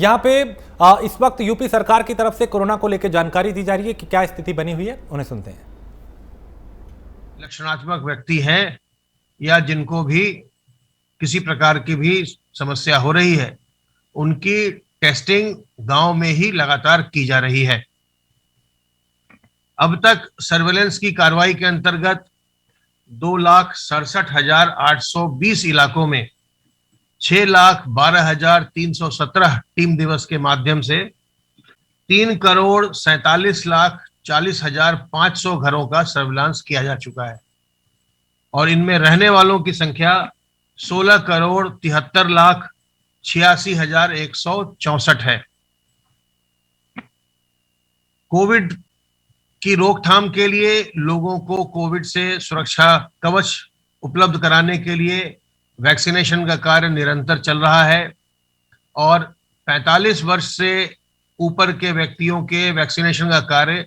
यहाँ पे इस वक्त यूपी सरकार की तरफ से कोरोना को लेकर जानकारी दी जा रही है कि क्या स्थिति बनी हुई है, उन्हें सुनते हैं। लक्षणात्मक व्यक्ति हैं या जिनको भी किसी प्रकार की भी समस्या हो रही है, उनकी टेस्टिंग गांव में ही लगातार की जा रही है। अब तक सर्वेलेंस की कार्रवाई के अंतर्गत 2,67,820 इलाकों में 6,12,317 टीम दिवस के माध्यम से 3,47,40,500 घरों का सर्विलांस किया जा चुका है और इनमें रहने वालों की संख्या 16,73,86,164 है। कोविड की रोकथाम के लिए लोगों को कोविड से सुरक्षा कवच उपलब्ध कराने के लिए वैक्सीनेशन का कार्य निरंतर चल रहा है और 45 वर्ष से ऊपर के व्यक्तियों के वैक्सीनेशन का कार्य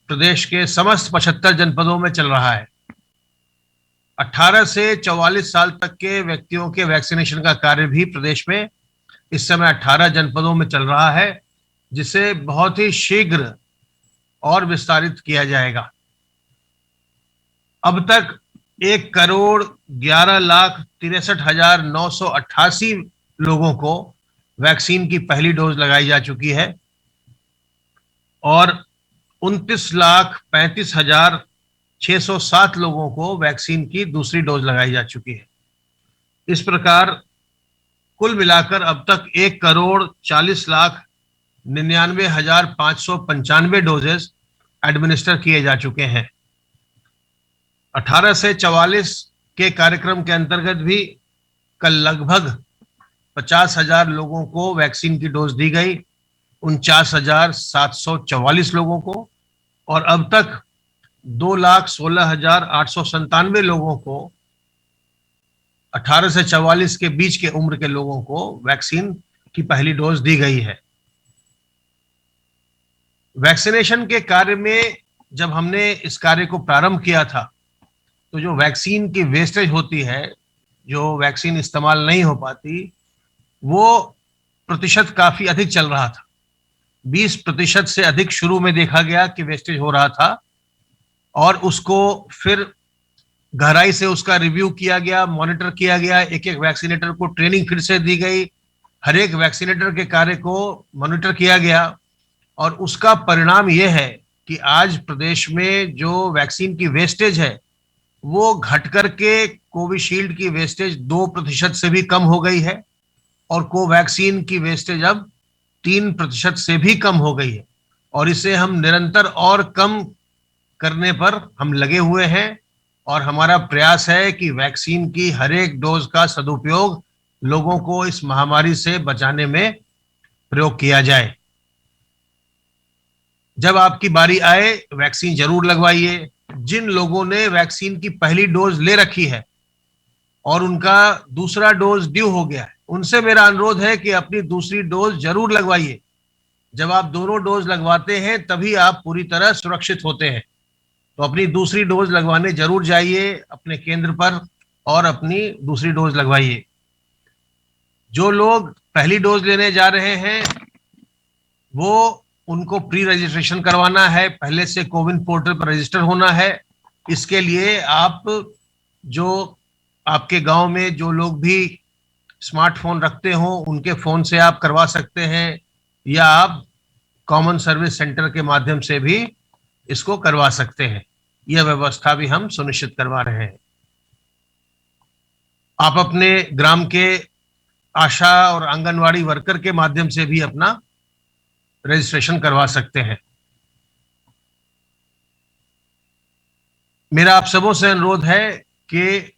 प्रदेश के समस्त 75 जनपदों में चल रहा है। 18 से 44 साल तक के व्यक्तियों के वैक्सीनेशन का कार्य भी प्रदेश में इस समय 18 जनपदों में चल रहा है, जिसे बहुत ही शीघ्र और विस्तारित किया जाएगा। अब तक 1,11,63,988 लोगों को वैक्सीन की पहली डोज लगाई जा चुकी है और 29,35,607 लोगों को वैक्सीन की दूसरी डोज लगाई जा चुकी है। इस प्रकार कुल मिलाकर अब तक 1,40,99,595 डोजेस एडमिनिस्टर किए जा चुके हैं। 18 से 44 के कार्यक्रम के अंतर्गत भी कल लगभग 50,000 लोगों को वैक्सीन की डोज दी गई, 49,744 लोगों को, और अब तक 2,16,897 लोगों को 18 से 44 के बीच के उम्र के लोगों को वैक्सीन की पहली डोज दी गई है। वैक्सीनेशन के कार्य में जब हमने इस कार्य को प्रारंभ किया था तो जो वैक्सीन की वेस्टेज होती है, जो वैक्सीन इस्तेमाल नहीं हो पाती, वो प्रतिशत काफी अधिक चल रहा था। 20% से अधिक शुरू में देखा गया कि वेस्टेज हो रहा था और उसको फिर गहराई से उसका रिव्यू किया गया, मॉनिटर किया गया, एक एक वैक्सीनेटर को ट्रेनिंग फिर से दी गई, हर एक वैक्सीनेटर के कार्य को मॉनिटर किया गया और उसका परिणाम यह है कि आज प्रदेश में जो वैक्सीन की वेस्टेज है वो घट करके कोविशील्ड की वेस्टेज 2% से भी कम हो गई है और कोवैक्सीन की वेस्टेज अब 3% से भी कम हो गई है और इसे हम निरंतर और कम करने पर हम लगे हुए हैं और हमारा प्रयास है कि वैक्सीन की हर एक डोज का सदुपयोग लोगों को इस महामारी से बचाने में प्रयोग किया जाए। जब आपकी बारी आए वैक्सीन जरूर लगवाइए। जिन लोगों ने वैक्सीन की पहली डोज ले रखी है और उनका दूसरा डोज ड्यू हो गया है, उनसे मेरा अनुरोध है कि अपनी दूसरी डोज जरूर लगवाइए। जब आप दोनों डोज लगवाते हैं तभी आप पूरी तरह सुरक्षित होते हैं, तो अपनी दूसरी डोज लगवाने जरूर जाइए अपने केंद्र पर और अपनी दूसरी डोज लगवाइए। जो लोग पहली डोज लेने जा रहे हैं वो उनको प्री रजिस्ट्रेशन करवाना है, पहले से कोविन पोर्टल पर रजिस्टर होना है। इसके लिए आप जो आपके गांव में जो लोग भी स्मार्टफोन रखते हो उनके फोन से आप करवा सकते हैं या आप कॉमन सर्विस सेंटर के माध्यम से भी इसको करवा सकते हैं। यह व्यवस्था भी हम सुनिश्चित करवा रहे हैं। आप अपने ग्राम के आशा और आंगनवाड़ी वर्कर के माध्यम से भी अपना रजिस्ट्रेशन करवा सकते हैं। मेरा आप सबों से अनुरोध है कि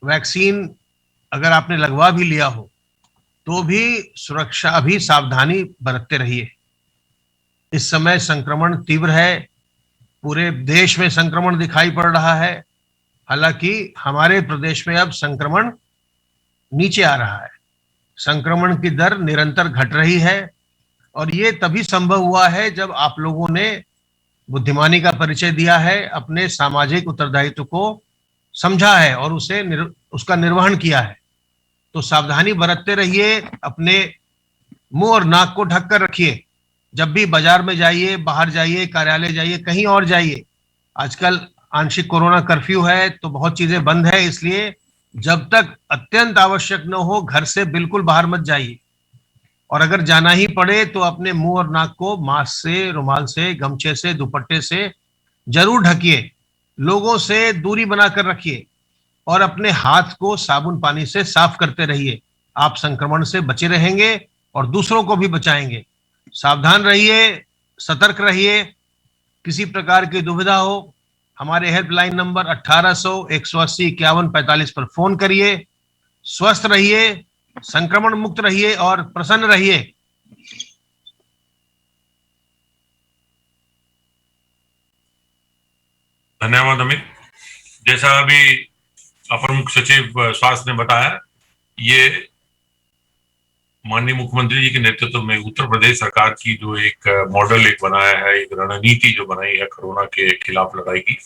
वैक्सीन अगर आपने लगवा भी लिया हो तो भी सुरक्षा भी सावधानी बरतते रहिए। इस समय संक्रमण तीव्र है, पूरे देश में संक्रमण दिखाई पड़ रहा है। हालांकि हमारे प्रदेश में अब संक्रमण नीचे आ रहा है, संक्रमण की दर निरंतर घट रही है और ये तभी संभव हुआ है जब आप लोगों ने बुद्धिमानी का परिचय दिया है, अपने सामाजिक उत्तरदायित्व को समझा है और उसका निर्वहन किया है। तो सावधानी बरतते रहिए, अपने मुंह और नाक को ढक कर रखिए। जब भी बाजार में जाइए, बाहर जाइए, कार्यालय जाइए, कहीं और जाइए। आजकल आंशिक कोरोना कर्फ्यू है तो बहुत चीजें बंद है, इसलिए जब तक अत्यंत आवश्यक न हो घर से बिल्कुल बाहर मत जाइए। और अगर जाना ही पड़े तो अपने मुंह और नाक को मास्क से, रुमाल से, गमछे से, दुपट्टे से जरूर ढकिए। लोगों से दूरी बनाकर रखिए और अपने हाथ को साबुन पानी से साफ करते रहिए। आप संक्रमण से बचे रहेंगे और दूसरों को भी बचाएंगे। सावधान रहिए, सतर्क रहिए। किसी प्रकार की दुविधा हो, हमारे हेल्पलाइन नंबर 1800-180-5145 पर फोन करिए। स्वस्थ रहिए, संक्रमण मुक्त रहिए और प्रसन्न रहिए। धन्यवाद अमित। जैसा अभी अपर मुख्य सचिव स्वास्थ्य ने बताया, ये माननीय मुख्यमंत्री जी के नेतृत्व में उत्तर प्रदेश सरकार की जो एक मॉडल एक बनाया है, एक रणनीति जो बनाई है कोरोना के खिलाफ लड़ाई की,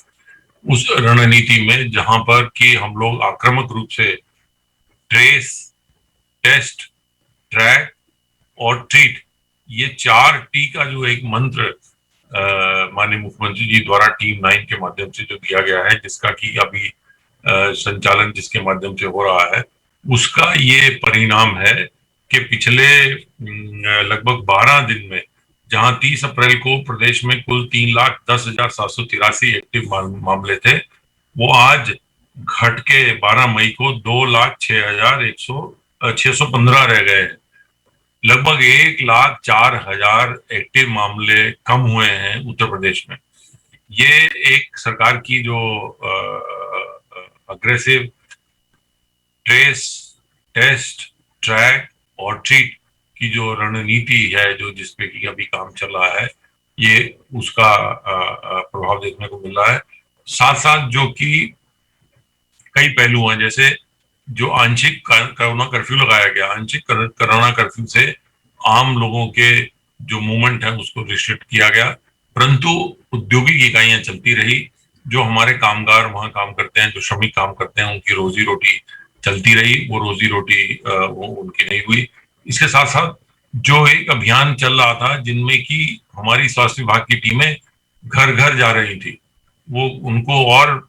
उस रणनीति में जहां पर कि हम लोग आक्रामक रूप से ट्रेस, टेस्ट, ट्रैक और ट्रीट, ये 4 टी का जो एक मंत्र माननीय मुख्यमंत्री जी द्वारा टीम 9 के माध्यम से जो दिया गया है, जिसका कि अभी संचालन जिसके माध्यम से हो रहा है, उसका ये परिणाम है कि पिछले लगभग 12 दिन में, जहां 30 अप्रैल को प्रदेश में कुल 3,10,783 एक्टिव मामले थे, वो आज घट के 12 मई को 2,06,615 रह गए हैं। लगभग 1,04,000 एक्टिव मामले कम हुए हैं उत्तर प्रदेश में। ये एक सरकार की जो अग्रेसिव ट्रेस, टेस्ट, ट्रैक और ट्रीट की जो रणनीति है, जो जिसपे की अभी काम चल रहा है, ये उसका प्रभाव देखने को मिल रहा है। साथ साथ जो कि कई पहलू हैं, जैसे जो आंशिक कोरोना कर्फ्यू लगाया गया, आंशिक कोरोना कर्फ्यू से आम लोगों के जो मूवमेंट है उसको रिस्ट्रिक्ट किया गया, परंतु औद्योगिक इकाइयां चलती रही। जो हमारे कामगार वहां काम करते हैं, जो श्रमिक काम करते हैं, उनकी रोजी रोटी चलती रही। वो रोजी रोटी वो उनकी नहीं हुई। इसके साथ साथ जो एक अभियान चल रहा था, जिनमें कि हमारी स्वास्थ्य विभाग की टीमें घर घर जा रही थी, वो उनको और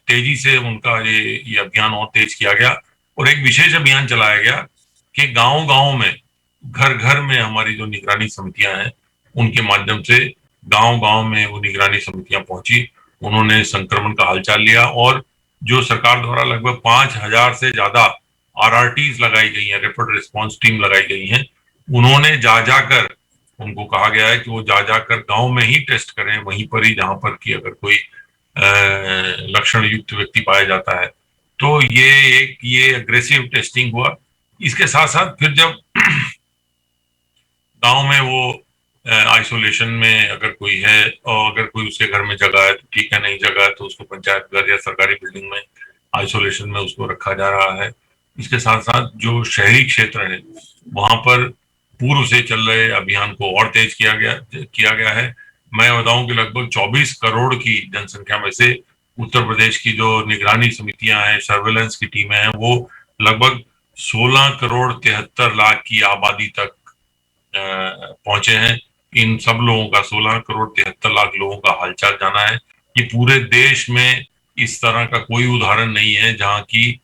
तेजी से उनका ये अभियान और तेज किया गया। और एक विशेष अभियान चलाया गया कि गांव गांव में, घर घर में हमारी जो निगरानी समितियां हैं, उनके माध्यम से गांव गांव में वो निगरानी समितियां पहुंची। उन्होंने संक्रमण का हालचाल लिया और जो सरकार द्वारा लगभग 5,000 से ज्यादा RRTs लगाई गई हैं, रैपिड रिस्पांस टीम लगाई गई हैं, उन्होंने जा जाकर, उनको कहा गया है कि वो जा जाकर गांव में ही टेस्ट करें, वहीं पर ही जहां पर कि अगर कोई लक्षण युक्त व्यक्ति पाया जाता है। तो ये अग्रेसिव टेस्टिंग हुआ। इसके साथ साथ फिर जब गांव में वो आइसोलेशन में अगर कोई है और अगर कोई उसके घर में जगह है तो ठीक है, नहीं जगह है तो उसको पंचायत घर या सरकारी बिल्डिंग में आइसोलेशन में उसको रखा जा रहा है। इसके साथ साथ जो शहरी क्षेत्र है, वहां पर पूर्व से चल रहे अभियान को और तेज किया गया है। मैं बताऊं कि लगभग 24 करोड़ की जनसंख्या में से उत्तर प्रदेश की जो निगरानी समितियां हैं, सर्वेलेंस की टीमें हैं, वो लगभग 16 करोड़ 73 लाख की आबादी तक पहुंचे हैं। इन सब लोगों का, 16 करोड़ 73 लाख लोगों का हालचाल जाना है। ये पूरे देश में इस तरह का कोई उदाहरण नहीं है जहां की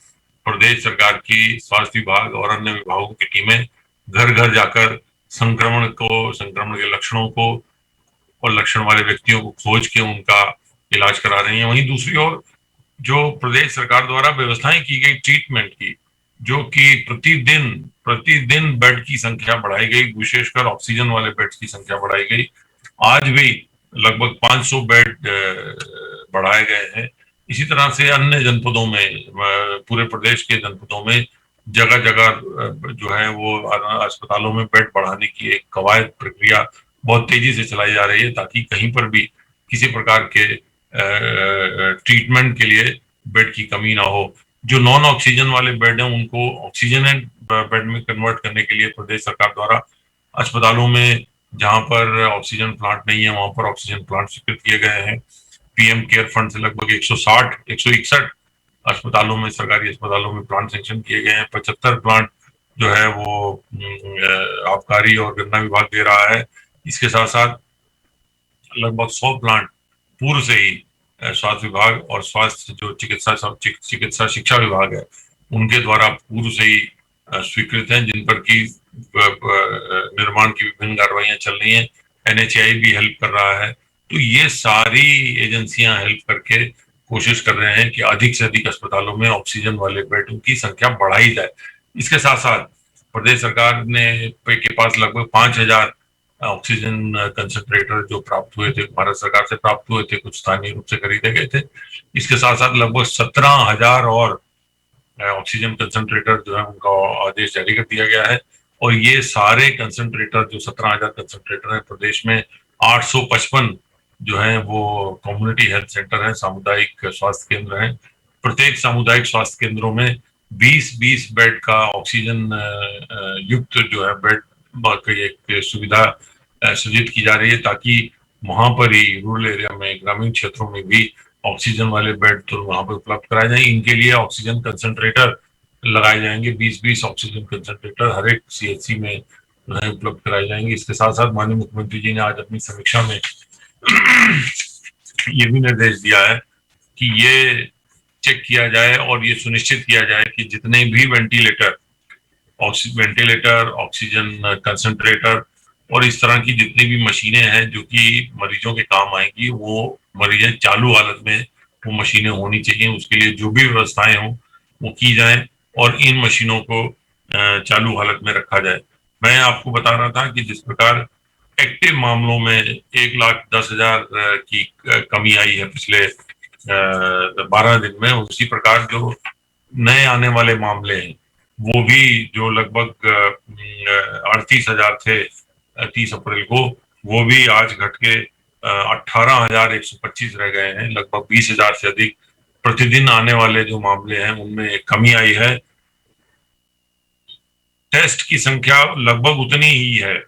प्रदेश सरकार की स्वास्थ्य विभाग और अन्य विभागों की टीमें घर घर जाकर संक्रमण के लक्षणों को और लक्षण वाले व्यक्तियों को खोज के उनका इलाज करा रही हैं। वहीं दूसरी ओर जो प्रदेश सरकार द्वारा व्यवस्थाएं की गई ट्रीटमेंट की, जो कि प्रतिदिन बेड की संख्या बढ़ाई गई, विशेषकर ऑक्सीजन वाले बेड की संख्या बढ़ाई गई। आज भी लगभग 500 बेड बढ़ाए गए हैं। इसी तरह से अन्य जनपदों में, पूरे प्रदेश के जनपदों में जगह जगह जो है वो अस्पतालों में बेड बढ़ाने की एक कवायद प्रक्रिया बहुत तेजी से चलाई जा रही है, ताकि कहीं पर भी किसी प्रकार के ट्रीटमेंट के लिए बेड की कमी ना हो। जो नॉन ऑक्सीजन वाले बेड हैं, उनको ऑक्सीजनेट बेड में कन्वर्ट करने के लिए प्रदेश सरकार द्वारा अस्पतालों में जहां पर ऑक्सीजन प्लांट नहीं है, वहां पर ऑक्सीजन प्लांट स्वीकृत किए गए हैं। PM केयर फंड से लगभग 161 अस्पतालों में, सरकारी अस्पतालों में प्लांट सैंक्शन किए गए हैं। 75 प्लांट जो है वो आबकारी और गन्ना विभाग दे रहा है। इसके साथ साथ लगभग 100 प्लांट पूर्व से ही स्वास्थ्य विभाग और स्वास्थ्य जो चिकित्सा शिक्षा विभाग है उनके द्वारा पूर्व से ही स्वीकृत हैं, जिन पर की निर्माण की विभिन्न कार्रवाइयां चल रही हैं। NHAI भी हेल्प कर रहा है। तो ये सारी एजेंसियां हेल्प करके कोशिश कर रहे हैं कि अधिक से अधिक अस्पतालों में ऑक्सीजन वाले बेडों की संख्या बढ़ाई जाए। इसके साथ साथ प्रदेश सरकार के पास लगभग 5,000 ऑक्सीजन कंसंट्रेटर जो प्राप्त हुए थे, भारत सरकार से प्राप्त हुए थे, कुछ स्थानीय रूप से खरीदे गए थे। इसके साथ साथ लगभग 17,000 और ऑक्सीजन कंसंट्रेटर जो है उनका आदेश जारी कर दिया गया है। और ये सारे कंसंट्रेटर जो 17,000 कंसंट्रेटर हैं, प्रदेश में 855 जो है वो कम्युनिटी हेल्थ सेंटर हैं, सामुदायिक स्वास्थ्य केंद्र हैं। प्रत्येक सामुदायिक स्वास्थ्य केंद्रों में 20-20 बेड का ऑक्सीजन युक्त जो है बेड की एक सुविधा सृजित की जा रही है, ताकि वहां पर ही रूरल एरिया में, ग्रामीण क्षेत्रों में भी ऑक्सीजन वाले बेड तो वहां पर उपलब्ध कराए जाएंगे। इनके लिए ऑक्सीजन कंसंट्रेटर लगाए जाएंगे, 20-20 ऑक्सीजन कंसंट्रेटर हर एक CHC में उपलब्ध कराए जाएंगे। इसके साथ साथ माननीय मुख्यमंत्री जी ने आज अपनी समीक्षा में ये भी निर्देश दिया है कि ये चेक किया जाए और ये सुनिश्चित किया जाए कि जितने भी वेंटिलेटर, ऑक्सीजन कंसंट्रेटर और इस तरह की जितनी भी मशीनें हैं जो कि मरीजों के काम आएंगी, वो मरीजें चालू हालत में वो मशीनें होनी चाहिए। उसके लिए जो भी व्यवस्थाएं हों वो की जाएं और इन मशीनों को चालू हालत में रखा जाए। मैं आपको बता रहा था कि जिस प्रकार एक्टिव मामलों में 1,10,000 की कमी आई है पिछले 12 दिन में, उसी प्रकार जो नए आने वाले मामले हैं वो भी जो लगभग 38,000 थे 30 अप्रैल को, वो भी आज घट के 18,125 रह गए हैं। लगभग 20,000 से अधिक प्रतिदिन आने वाले जो मामले हैं उनमें कमी आई है। टेस्ट की संख्या लगभग उतनी ही है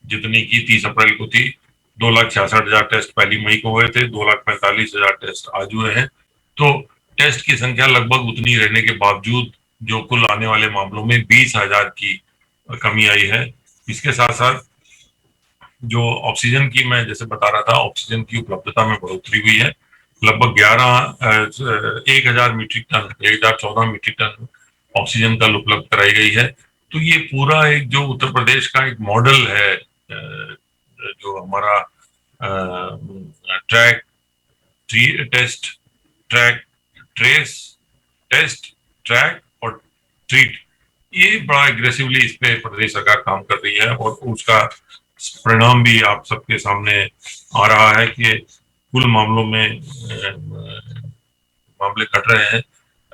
जितनी की 30 अप्रैल को थी। 2,66,000 टेस्ट पहली मई को हुए थे, 2,45,000 टेस्ट आज हुए हैं। तो टेस्ट की संख्या लगभग उतनी रहने के बावजूद जो कुल आने वाले मामलों में 20,000 की कमी आई है। इसके साथ साथ जो ऑक्सीजन की मैं जैसे बता रहा था, ऑक्सीजन की उपलब्धता में बढ़ोतरी हुई है। लगभग 1,000 metric tonne, 1,014 metric tonne oxygen कल उपलब्ध कराई गई है। तो ये पूरा एक जो उत्तर प्रदेश का एक मॉडल है, जो हमारा track, test, track, trace, test, track और ट्रीट, ये बड़ा एग्रेसिवली इस पे प्रदेश सरकार काम कर रही है और उसका परिणाम भी आप सबके सामने आ रहा है कि कुल मामलों में मामले घट रहे हैं।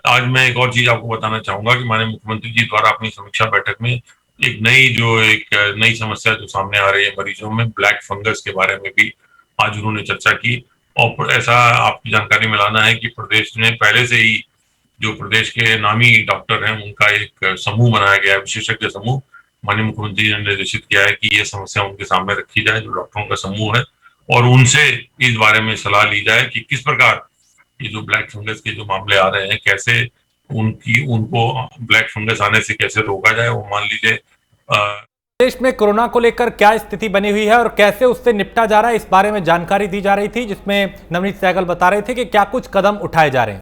आज मैं एक और चीज आपको बताना चाहूंगा कि माननीय मुख्यमंत्री जी द्वारा अपनी समीक्षा बैठक में एक नई समस्या जो सामने आ रही है मरीजों में, ब्लैक फंगस के बारे में भी आज उन्होंने चर्चा की। और ऐसा आपकी जानकारी में लाना है कि प्रदेश ने पहले से ही जो प्रदेश के नामी डॉक्टर हैं उनका एक समूह बनाया गया है, विशेषज्ञ समूह। माननीय मुख्यमंत्री जी ने निर्देशित किया है कि ये समस्या उनके सामने रखी जाए, जो डॉक्टरों का समूह है, और उनसे इस बारे में सलाह ली जाए कि किस प्रकार ये जो ब्लैक फंगस के जो मामले आ रहे हैं, कैसे उनको ब्लैक फंगस आने से कैसे रोका जाए। वो मान लीजिए देश में कोरोना को लेकर क्या स्थिति बनी हुई है और कैसे उससे निपटा जा रहा है, इस बारे में जानकारी दी जा रही थी, जिसमें नवनीत सहगल बता रहे थे कि क्या कुछ कदम उठाए जा रहे हैं।